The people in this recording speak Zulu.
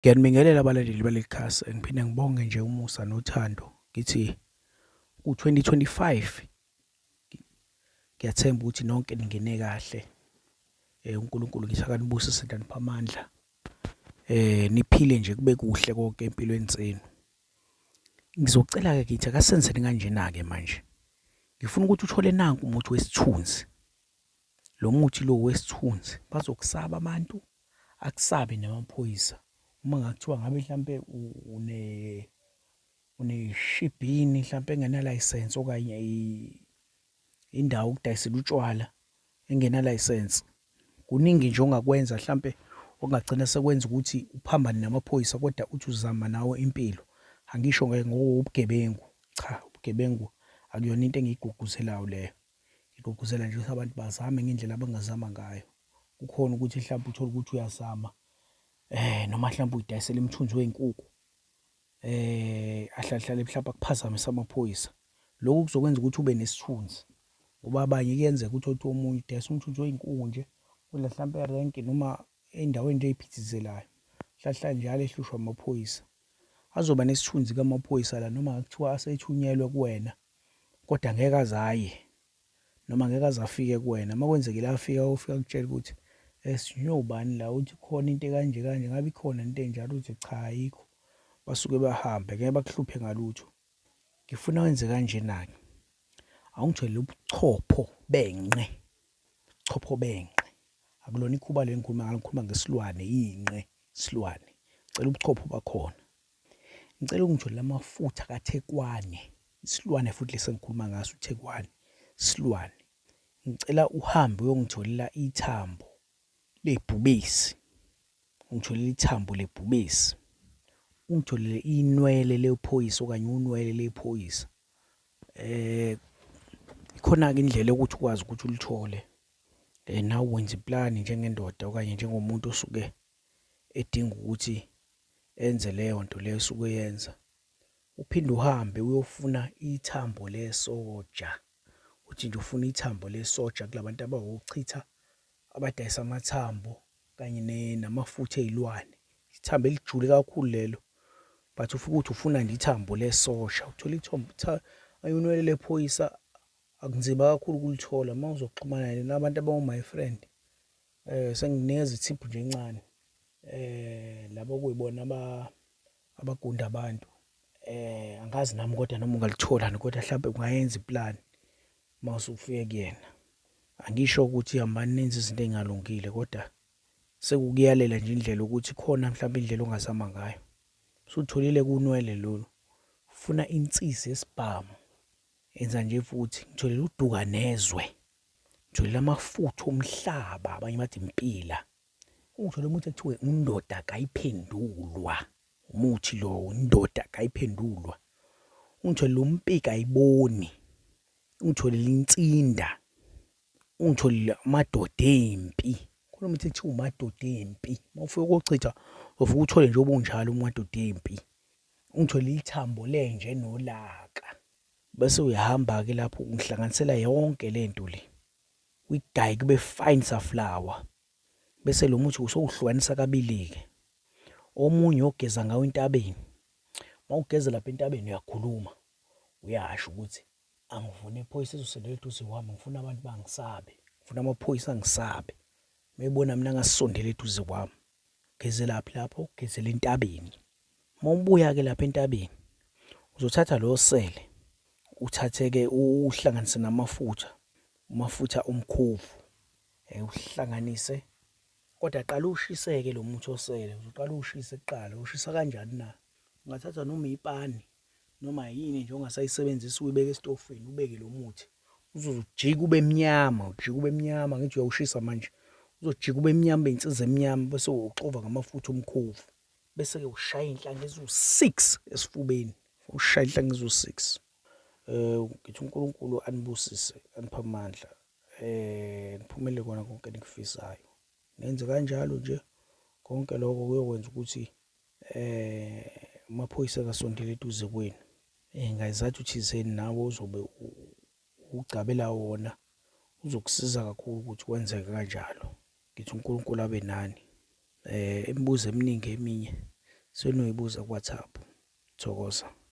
Ngiyanibingelela abalandeli baleli khasi, ngiphinde ngibonge nje umusa nothando. Ngithi ku-2025 ngiyathemba ukuthi nonke ningene kahle. uNkulunkulu ngithi akanibusise ndanipha amandla. Niphile nje kube kuhle konke empilweni zenu. Ngizocela-ke ngithi akasenzeni kanjena-ke manje. Ngifuna ukuthi uthole nanku umuthi wesithunzi. Lo muthi lo wesithunzi bazokusaba abantu, akusabe namaphoyisa. Uma ngakuthiwa ngabe mhlambe uneshibhini mhlambe engenalayisensi okanye indawo ukudayisela utshwala engenalayisensi, kuningi nje ongakwenza mhlambe okungagcina sekwenza ukuthi uphambane namaphoyisa kodwa uthi uzama nawe impilo. Angisho ngobugebengu, cha, ubugebengu akuyona into engiyigqugquzelayo leyo. Ngigqugquzela nje ukuthi abantu bazame ngendlela abangazama ngayo. Kukhona ukuthi mhlawumbe uthole ukuthi uyazama noma mhlawumbe uyidayisela imithunzi wey'nkukhu, ahlale mhlawumbe akuphazamise amaphoyisa. Lokhu kuzokwenza ukuthi ube nesithunzi, ngoba abanye kuyenzeka ukuthi omunye udayisa umthunzi wey'nkukhu nje kudla mhlawumbe erenki noma ey'ndaweni nje ey'phithizelayo, hlala njalo ehlushwa amaphoyisa. Azoba nesithunzi kamaphoyisa la noma kuthiwa asethunyelwe kuwena, kodwa ngeke aze aye noma ngeke aze afike kuwena. Uma kwenzekile afika ufika kutshela ukuthi sinyobani la, uthi khona into ekanje kanje, ngabe ikhona into enjalo, uthi cha ayikho, basuke bahambe, ngeke bakuhluphe ngalutho. Ngifuna wenze kanjena-ke, awungithole ubuchopho benqe, ubuchopho benqe, akulona ikhuba le ngikhuluma ngesilwane, inqe, isilwane. Ngicela ubuchopho bakhona. Ngicela ungitholele amafutha kaThekwane, isilwane futhi lesi engikhuluma ngaso, uThekwane, isilwane. Ngicela uhambe uyongitholela ithambo lebhubesi, ungitholele ithambo lebhubesi, ungitholele inwele lephoyisa okanye unwele lephoyisa. Ikhona-ke indlela yokuthi ukwazi ukuthi ulithole. Nawe wenza iplani njengendoda okanye njengomuntu osuke edinga ukuthi enze leyo nto leyo osuke yenza. Uphinde uhambe uyofuna ithambo lesoja, uthi nje ufuna ithambo lesoja kulabantu abawokuchitha, abadayisa amathambo kanye namafutha ey'lwane. Ithambo elijule kakhulu lelo, but ufike uthi ufuna nje ithambo lesoja, uthola ithambo, unwele lephoyisa akunzima kakhulu ukulithola. Uma uzoxhumana nabantu abawu-my friend, senginikeza ithiphu nje encane, labo okuyibona abagunda abantu, angazi nami kodwa noma ungalithola kodwa mhlawumbe ungayenza iplani uma usufike kuyena. Angisho ukuthi hambani nenze izinto ey'ngalungile, kodwa sekukuyalela nje indlela ukuthi khona mhlawumbe indlela ongazama ngayo. Usutholile kunwele lolu, ufuna insisi yesibhamu, enza nje futhi ngitholele uduka nezwe, ngitholele amafutha omhlaba, abanye bathi impila. Ungitholele umuthi ekuthiwe undoda kayiphendulwa, umuthi lo indoda kayiphendulwa. Ungitholele umpika ayiboni, ungitholele insinda, ungitholele amadoda empi. Khona umuthi ekuthiwa umadoda empi, uma ufika ukuchitha ufike uthole nje obunjalo umadoda empi. Ungitholele ithambo lenje nolaka, bese uyahamba-ke lapho ngihlanganisela yonke lento le, uyigaye kube fine safflower, bese lo muthi usowuhlukanisa kabili-ke. Omunye ogeza ngawo entabeni, uma ugeza lapha entabeni uyakhuluma, uyasho ukuthi angifuni iphoyisa ezosondela eduze kwami, ngifuna abantu bangisabe, ngifuna amaphoyisa angisabe. Mebona mina ngasondela eduze kwami, gezelaphi lapho, gezela entabeni. Uma ubuya-ke lapha entabeni, uzothatha lo sele, uthathe-ke uhlanganise namafutha, amafutha omkhovu, uhlanganise, kodwa qala uwushise-ke lo muthi osele, uzoqala uwushise kuqala. Uwushisa kanjani na? Ungathatha noma ipani noma yini nje ongasayisebenzisa uyibeke esitofini, ubeke lo muthi, uzojika ube mnyama, ujike ube mnyama, ngithi uyawushisa manje, uzojika ube mnyama, ube insizwa emnyama, bese uxova ngamafutha omkhovu, bese-ke ushaya iy'nhlanga eziwu-6 esifubeni, ushaya iy'nhlanga eziwu-6. Ngithi uNkulunkulu anibusise, aniphe amandla, niphumelele kona konke enikufisayo. Nenze kanjalo nje, konke lokho kuyokwenza ukuthi amaphoyisa akasondele eduze kwenu. Ngayizathu thizeni nawe uzobe ucabela wona, uzokusiza kakhulu ukuthi kwenzeke kanjalo. Ngithi uNkulunkulu abe nani. Imibuzo eminingi eminye senoyibuza ku-WhatsApp. Thokoza.